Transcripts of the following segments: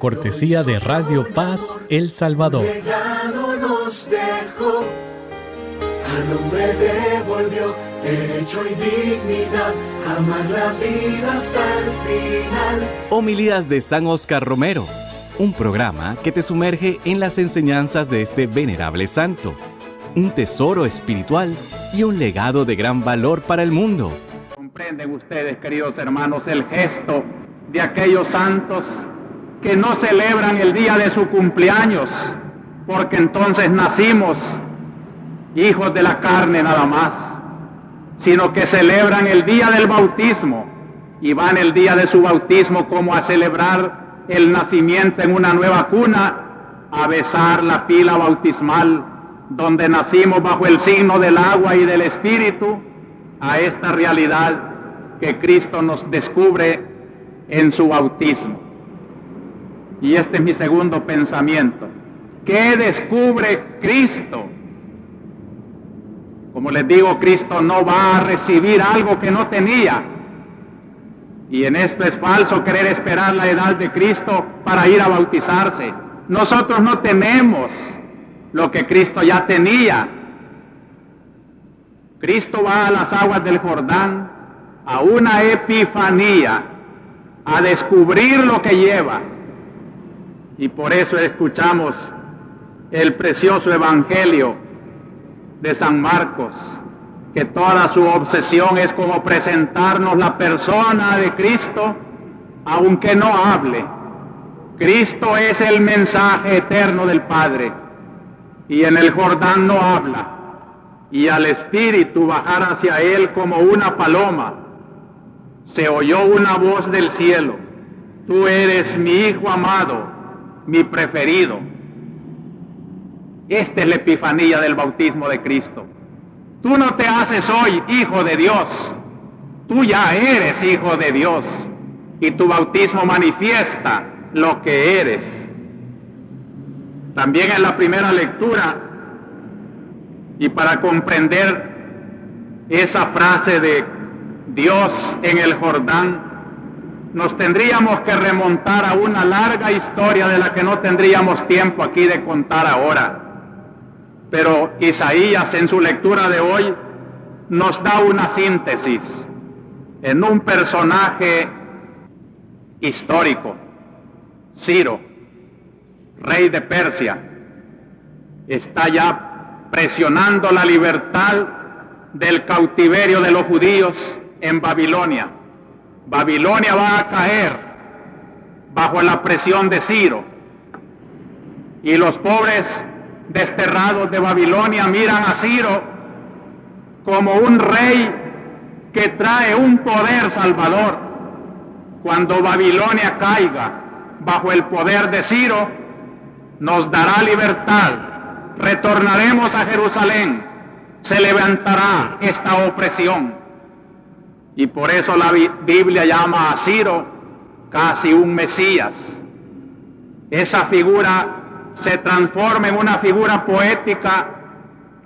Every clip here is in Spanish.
Cortesía de Radio Paz El Salvador. Legado nos dejó, al hombre devolvió derecho y dignidad, amar la vida hasta el final. Homilías de San Óscar Romero, un programa que te sumerge en las enseñanzas de este venerable santo, un tesoro espiritual y un legado de gran valor para el mundo. ¿Comprenden ustedes, queridos hermanos, el gesto de aquellos santos que no celebran el día de su cumpleaños, porque entonces nacimos hijos de la carne nada más, sino que celebran el día del bautismo y van el día de su bautismo como a celebrar el nacimiento en una nueva cuna, a besar la pila bautismal donde nacimos bajo el signo del agua y del Espíritu, a esta realidad que Cristo nos descubre en su bautismo. Y este es mi segundo pensamiento. ¿Qué descubre Cristo? Como les digo, Cristo no va a recibir algo que no tenía. Y en esto es falso querer esperar la edad de Cristo para ir a bautizarse. Nosotros no tenemos lo que Cristo ya tenía. Cristo va a las aguas del Jordán a una epifanía, a descubrir lo que lleva. Y por eso escuchamos el precioso Evangelio de San Marcos, que toda su obsesión es como presentarnos la persona de Cristo, aunque no hable. Cristo es el mensaje eterno del Padre, y en el Jordán no habla, y al Espíritu bajar hacia él como una paloma, se oyó una voz del cielo: tú eres mi Hijo amado, mi preferido. Esta es la epifanía del bautismo de Cristo. Tú no te haces hoy hijo de Dios, tú ya eres hijo de Dios, y tu bautismo manifiesta lo que eres. También en la primera lectura, y para comprender esa frase de Dios en el Jordán, nos tendríamos que remontar a una larga historia de la que no tendríamos tiempo aquí de contar ahora. Pero Isaías en su lectura de hoy nos da una síntesis en un personaje histórico, Ciro, rey de Persia. Está ya presionando la libertad del cautiverio de los judíos en Babilonia. Babilonia va a caer bajo la presión de Ciro, y los pobres desterrados de Babilonia miran a Ciro como un rey que trae un poder salvador. Cuando Babilonia caiga bajo el poder de Ciro, nos dará libertad, retornaremos a Jerusalén, se levantará esta opresión. Y por eso la Biblia llama a Ciro casi un Mesías. Esa figura se transforma en una figura poética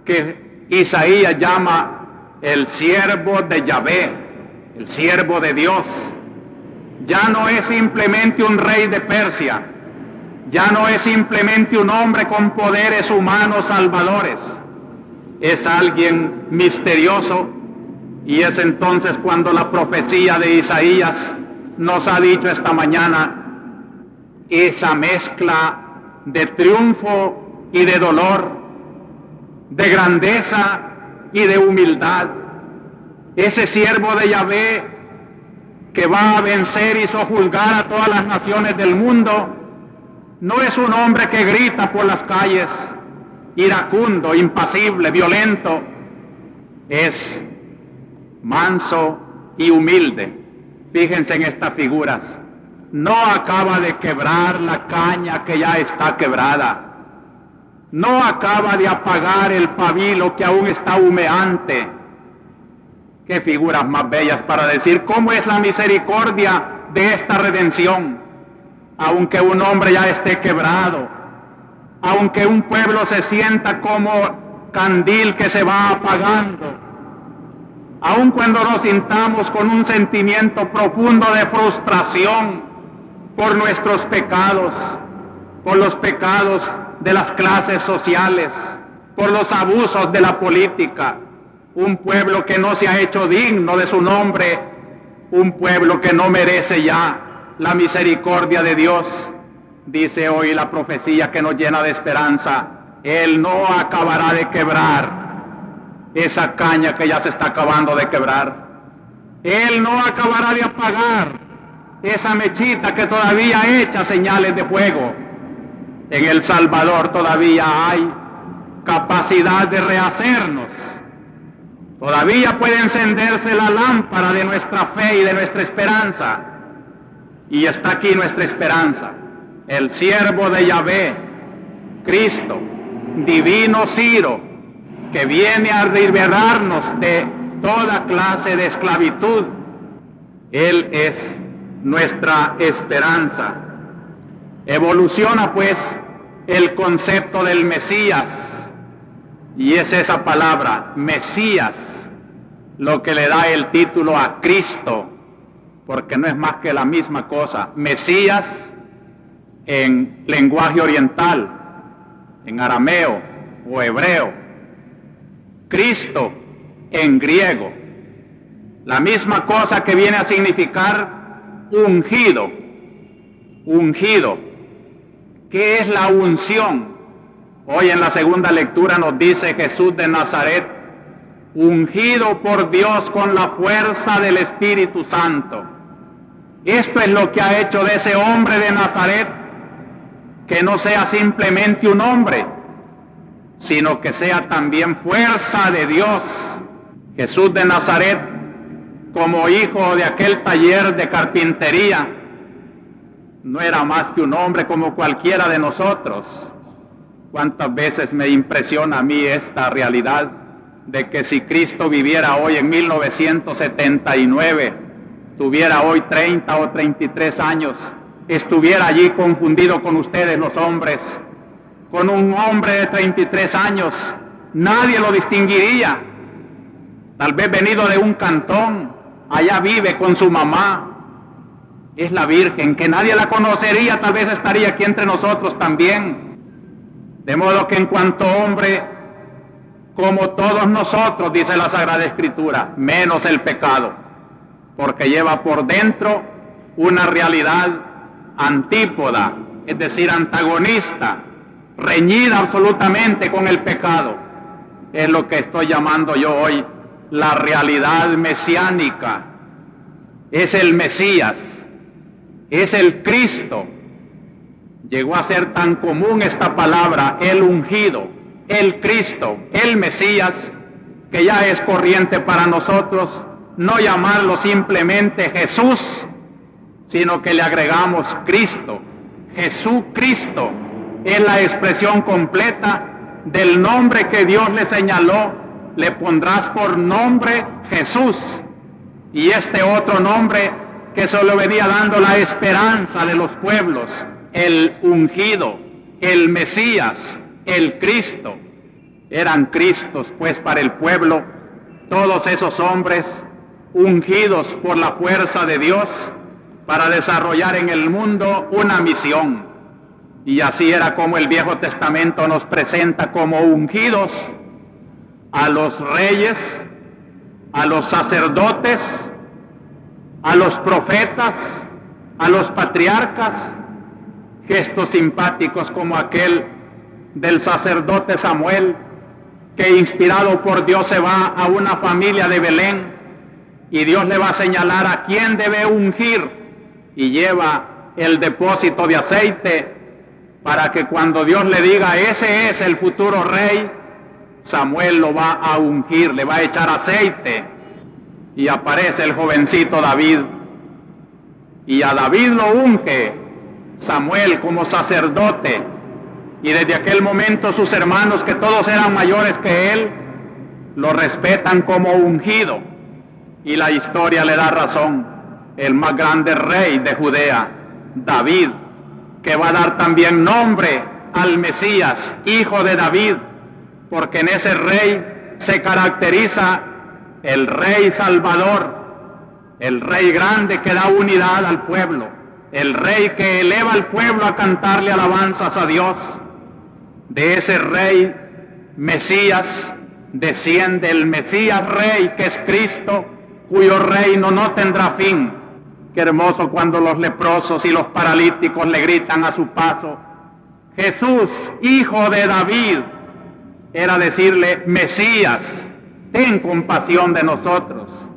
que Isaías llama el siervo de Yahvé, el siervo de Dios. Ya no es simplemente un rey de Persia, ya no es simplemente un hombre con poderes humanos salvadores, es alguien misterioso. Y es entonces cuando la profecía de Isaías nos ha dicho esta mañana esa mezcla de triunfo y de dolor, de grandeza y de humildad. Ese siervo de Yahvé que va a vencer y sojuzgar a todas las naciones del mundo, no es un hombre que grita por las calles, iracundo, impasible, violento. Es manso y humilde. Fíjense en estas figuras. No acaba de quebrar la caña que ya está quebrada. No acaba de apagar el pabilo que aún está humeante. Qué figuras más bellas para decir cómo es la misericordia de esta redención. Aunque un hombre ya esté quebrado, aunque un pueblo se sienta como candil que se va apagando, aun cuando nos sintamos con un sentimiento profundo de frustración, por nuestros pecados, por los pecados de las clases sociales, por los abusos de la política, un pueblo que no se ha hecho digno de su nombre, un pueblo que no merece ya la misericordia de Dios. Dice hoy la profecía que nos llena de esperanza: Él no acabará de quebrar esa caña que ya se está acabando de quebrar. Él no acabará de apagar esa mechita que todavía echa señales de fuego. En El Salvador todavía hay capacidad de rehacernos. Todavía puede encenderse la lámpara de nuestra fe y de nuestra esperanza. Y está aquí nuestra esperanza: el siervo de Yahvé, Cristo, divino Ciro, que viene a liberarnos de toda clase de esclavitud. Él es nuestra esperanza. Evoluciona pues el concepto del Mesías, y es esa palabra, Mesías, lo que le da el título a Cristo, porque no es más que la misma cosa. Mesías en lenguaje oriental, en arameo o hebreo, Cristo en griego, la misma cosa que viene a significar ungido. Ungido. ¿Qué es la unción? Hoy en la segunda lectura nos dice Jesús de Nazaret, ungido por Dios con la fuerza del Espíritu Santo. Esto es lo que ha hecho de ese hombre de Nazaret, que no sea simplemente un hombre, sino que sea también fuerza de Dios. Jesús de Nazaret, como hijo de aquel taller de carpintería, no era más que un hombre como cualquiera de nosotros. ¿Cuántas veces me impresiona a mí esta realidad de que si Cristo viviera hoy en 1979, tuviera hoy 30 o 33 años, estuviera allí confundido con ustedes los hombres, con un hombre de 33 años, nadie lo distinguiría. Tal vez venido de un cantón, allá vive con su mamá, es la Virgen, que nadie la conocería, tal vez estaría aquí entre nosotros también. De modo que en cuanto hombre, como todos nosotros, dice la Sagrada Escritura, menos el pecado, porque lleva por dentro una realidad antípoda, es decir, antagonista, reñida absolutamente con el pecado. Es lo que estoy llamando yo hoy la realidad mesiánica. Es el Mesías, es el Cristo. Llegó a ser tan común esta palabra, el ungido, el Cristo, el Mesías, que ya es corriente para nosotros no llamarlo simplemente Jesús, sino que le agregamos Cristo. Jesucristo es la expresión completa del nombre que Dios le señaló: le pondrás por nombre Jesús. Y este otro nombre que se le venía dando la esperanza de los pueblos, el ungido, el Mesías, el Cristo. Eran Cristos pues para el pueblo todos esos hombres ungidos por la fuerza de Dios para desarrollar en el mundo una misión. Y así era como el Viejo Testamento nos presenta como ungidos a los reyes, a los sacerdotes, a los profetas, a los patriarcas. Gestos simpáticos como aquel del sacerdote Samuel, que inspirado por Dios se va a una familia de Belén y Dios le va a señalar a quién debe ungir, y lleva el depósito de aceite para que cuando Dios le diga ese es el futuro rey, Samuel lo va a ungir, le va a echar aceite, y aparece el jovencito David, y a David lo unge Samuel como sacerdote, y desde aquel momento sus hermanos, que todos eran mayores que él, lo respetan como ungido, y la historia le da razón. El más grande rey de Judea, David, que va a dar también nombre al Mesías, hijo de David, porque en ese rey se caracteriza el rey salvador, el rey grande que da unidad al pueblo, el rey que eleva al pueblo a cantarle alabanzas a Dios. De ese rey Mesías desciende el Mesías Rey, que es Cristo, cuyo reino no tendrá fin. Qué hermoso cuando los leprosos y los paralíticos le gritan a su paso: Jesús, hijo de David. Era decirle: Mesías, ten compasión de nosotros.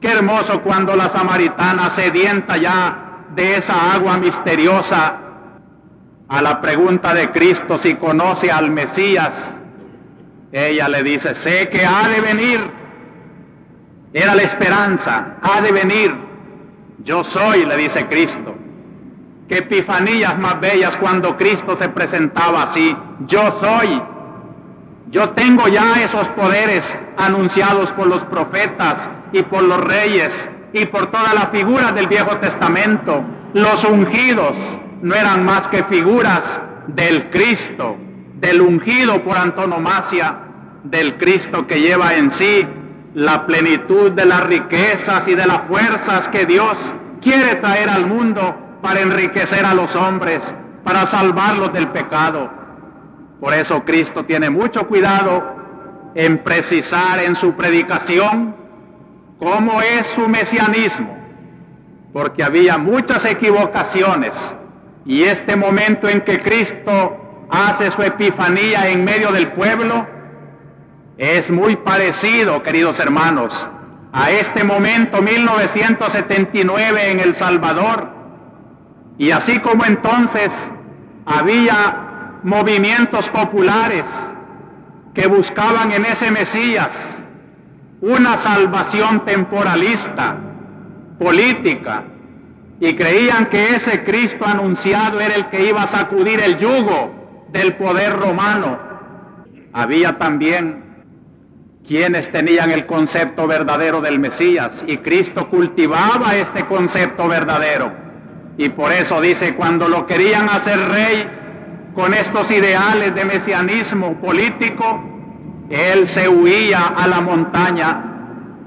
Qué hermoso cuando la samaritana, sedienta ya de esa agua misteriosa, a la pregunta de Cristo si conoce al Mesías, ella le dice: sé que ha de venir. Era la esperanza: ha de venir. Yo soy, le dice Cristo. Qué epifanías más bellas cuando Cristo se presentaba así: yo soy. Yo tengo ya esos poderes anunciados por los profetas y por los reyes y por todas las figuras del Viejo Testamento. Los ungidos no eran más que figuras del Cristo, del ungido por antonomasia, del Cristo que lleva en sí la plenitud de las riquezas y de las fuerzas que Dios quiere traer al mundo para enriquecer a los hombres, para salvarlos del pecado. Por eso Cristo tiene mucho cuidado en precisar en su predicación cómo es su mesianismo, porque había muchas equivocaciones, y este momento en que Cristo hace su epifanía en medio del pueblo es muy parecido, queridos hermanos, a este momento 1979 en El Salvador. Y así como entonces había movimientos populares que buscaban en ese Mesías una salvación temporalista, política, y creían que ese Cristo anunciado era el que iba a sacudir el yugo del poder romano, había también quienes tenían el concepto verdadero del Mesías, y Cristo cultivaba este concepto verdadero. Y por eso dice, cuando lo querían hacer rey con estos ideales de mesianismo político, él se huía a la montaña,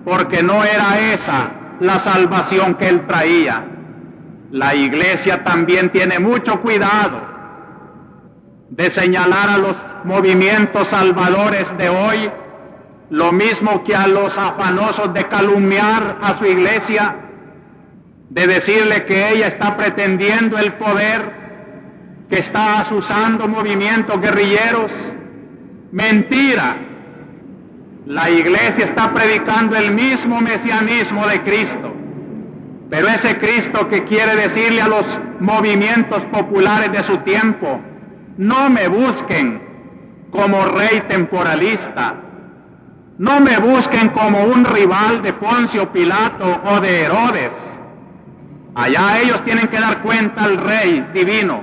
porque no era esa la salvación que él traía. La Iglesia también tiene mucho cuidado de señalar a los movimientos salvadores de hoy, lo mismo que a los afanosos de calumniar a su Iglesia, de decirle que ella está pretendiendo el poder, que está azuzando movimientos guerrilleros. Mentira. La Iglesia está predicando el mismo mesianismo de Cristo, pero ese Cristo que quiere decirle a los movimientos populares de su tiempo: no me busquen como rey temporalista, no me busquen como un rival de Poncio Pilato o de Herodes. Allá ellos tienen que dar cuenta al Rey divino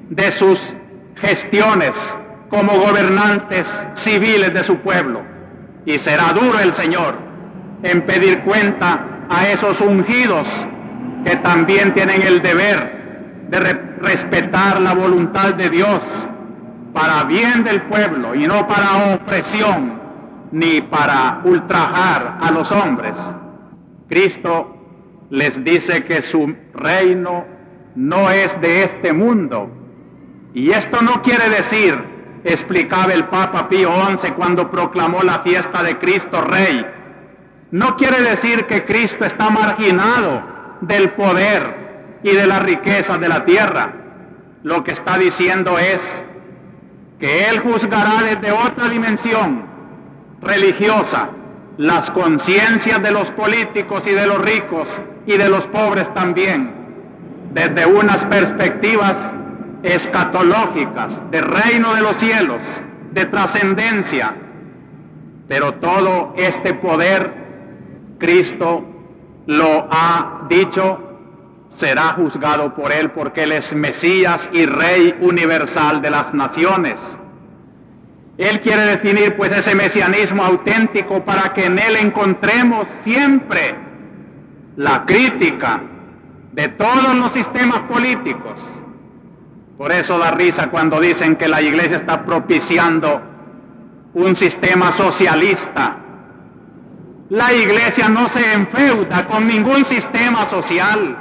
de sus gestiones como gobernantes civiles de su pueblo, y será duro el Señor en pedir cuenta a esos ungidos que también tienen el deber de respetar la voluntad de Dios para bien del pueblo y no para opresión ni para ultrajar a los hombres. Cristo les dice que su reino no es de este mundo. Y esto no quiere decir, explicaba el Papa Pío XI cuando proclamó la fiesta de Cristo Rey, no quiere decir que Cristo está marginado del poder y de la riqueza de la tierra. Lo que está diciendo es que Él juzgará desde otra dimensión religiosa las conciencias de los políticos y de los ricos y de los pobres también, desde unas perspectivas escatológicas, de reino de los cielos, de trascendencia. Pero todo este poder, Cristo lo ha dicho, será juzgado por Él, porque Él es Mesías y Rey universal de las naciones. Él quiere definir pues ese mesianismo auténtico para que en él encontremos siempre la crítica de todos los sistemas políticos. Por eso da risa cuando dicen que la Iglesia está propiciando un sistema socialista. La Iglesia no se enfeuda con ningún sistema social.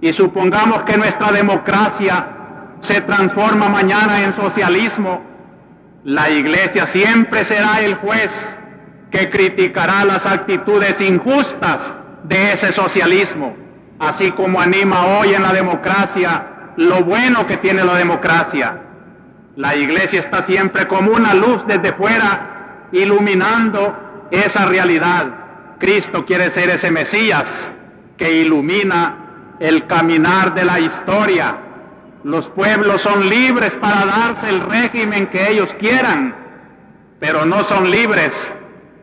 y supongamos que nuestra democracia se transforma mañana en socialismo, la Iglesia siempre será el juez que criticará las actitudes injustas de ese socialismo, así como anima hoy en la democracia lo bueno que tiene la democracia. La Iglesia está siempre como una luz desde fuera, iluminando esa realidad. Cristo quiere ser ese Mesías que ilumina el caminar de la historia. Los pueblos son libres para darse el régimen que ellos quieran, pero no son libres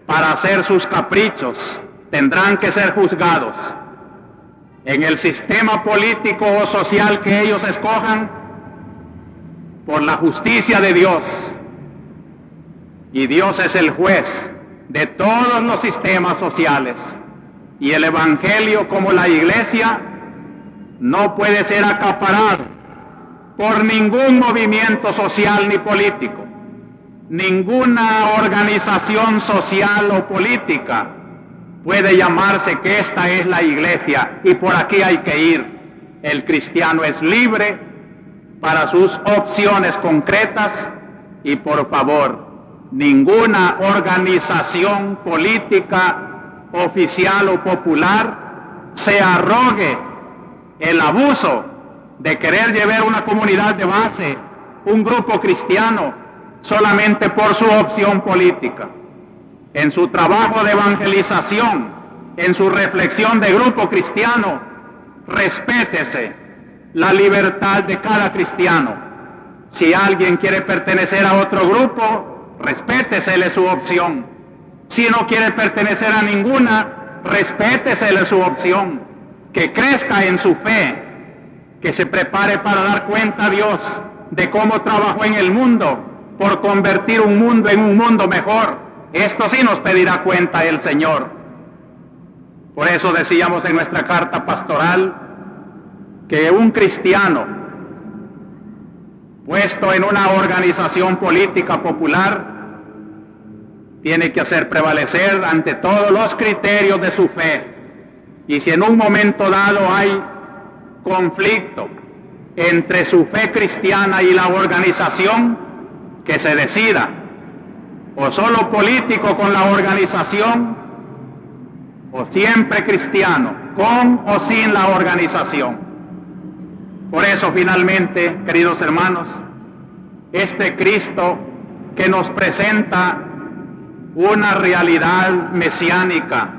para hacer sus caprichos. Tendrán que ser juzgados. En el sistema político o social que ellos escojan, por la justicia de Dios. Y Dios es el juez de todos los sistemas sociales. Y el Evangelio, como la Iglesia, no puede ser acaparado por ningún movimiento social ni político, ninguna organización social o política puede llamarse que esta es la Iglesia y por aquí hay que ir. El cristiano es libre para sus opciones concretas y, por favor, ninguna organización política, oficial o popular se arrogue el abuso de querer llevar una comunidad de base, un grupo cristiano, solamente por su opción política. En su trabajo de evangelización, en su reflexión de grupo cristiano, respétese la libertad de cada cristiano. Si alguien quiere pertenecer a otro grupo, respétesele su opción. Si no quiere pertenecer a ninguna, respétesele su opción. Que crezca en su fe, que se prepare para dar cuenta a Dios de cómo trabajó en el mundo por convertir un mundo en un mundo mejor. Esto sí nos pedirá cuenta el Señor. Por eso decíamos en nuestra carta pastoral que un cristiano puesto en una organización política popular tiene que hacer prevalecer ante todos los criterios de su fe. Y si en un momento dado hay conflicto entre su fe cristiana y la organización, que se decida, o solo político con la organización, o siempre cristiano, con o sin la organización. Por eso, finalmente, queridos hermanos, este Cristo que nos presenta una realidad mesiánica,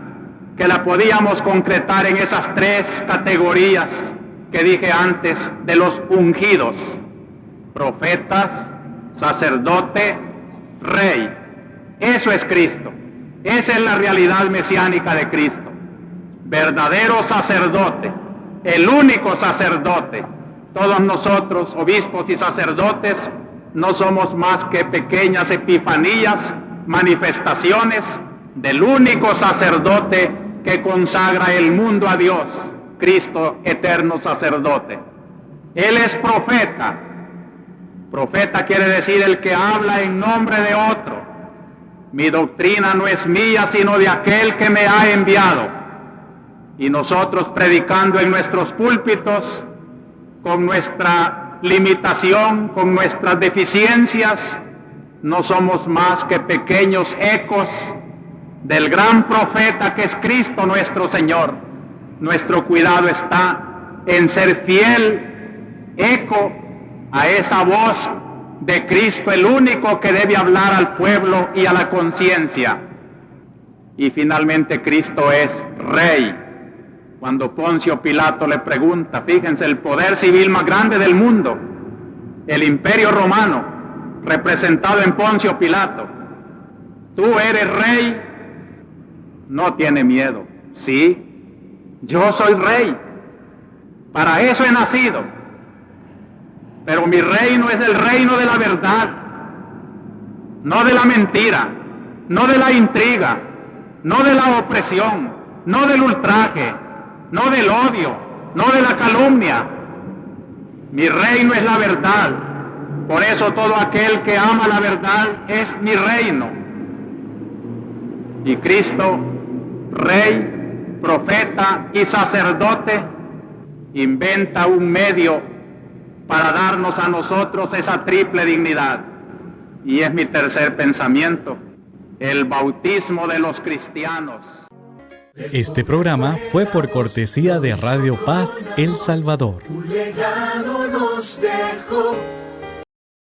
que la podíamos concretar en esas tres categorías que dije antes de los ungidos: profetas, sacerdote, rey. Eso es Cristo. Esa es la realidad mesiánica de Cristo. Verdadero sacerdote, el único sacerdote. Todos nosotros, obispos y sacerdotes, no somos más que pequeñas epifanías, manifestaciones del único sacerdote que consagra el mundo a Dios, Cristo, eterno sacerdote. Él es profeta. Profeta quiere decir el que habla en nombre de otro. Mi doctrina no es mía, sino de aquel que me ha enviado. Y nosotros, predicando en nuestros púlpitos, con nuestra limitación, con nuestras deficiencias, no somos más que pequeños ecos del gran profeta que es Cristo nuestro Señor. Nuestro cuidado está en ser fiel eco a esa voz de Cristo, el único que debe hablar al pueblo y a la conciencia. Y finalmente Cristo es Rey. Cuando Poncio Pilato le pregunta, fíjense, el poder civil más grande del mundo, el Imperio Romano, representado en Poncio Pilato, ¿tú eres rey? No tiene miedo. Sí, yo soy rey. Para eso he nacido. Pero mi reino es el reino de la verdad, no de la mentira, no de la intriga, no de la opresión, no del ultraje, no del odio, no de la calumnia. Mi reino es la verdad. Por eso todo aquel que ama la verdad es mi reino. Y Cristo, Rey, profeta y sacerdote, inventa un medio para darnos a nosotros esa triple dignidad. Y es mi tercer pensamiento, el bautismo de los cristianos. Este programa fue por cortesía de Radio Paz El Salvador. Un legado nos dejó.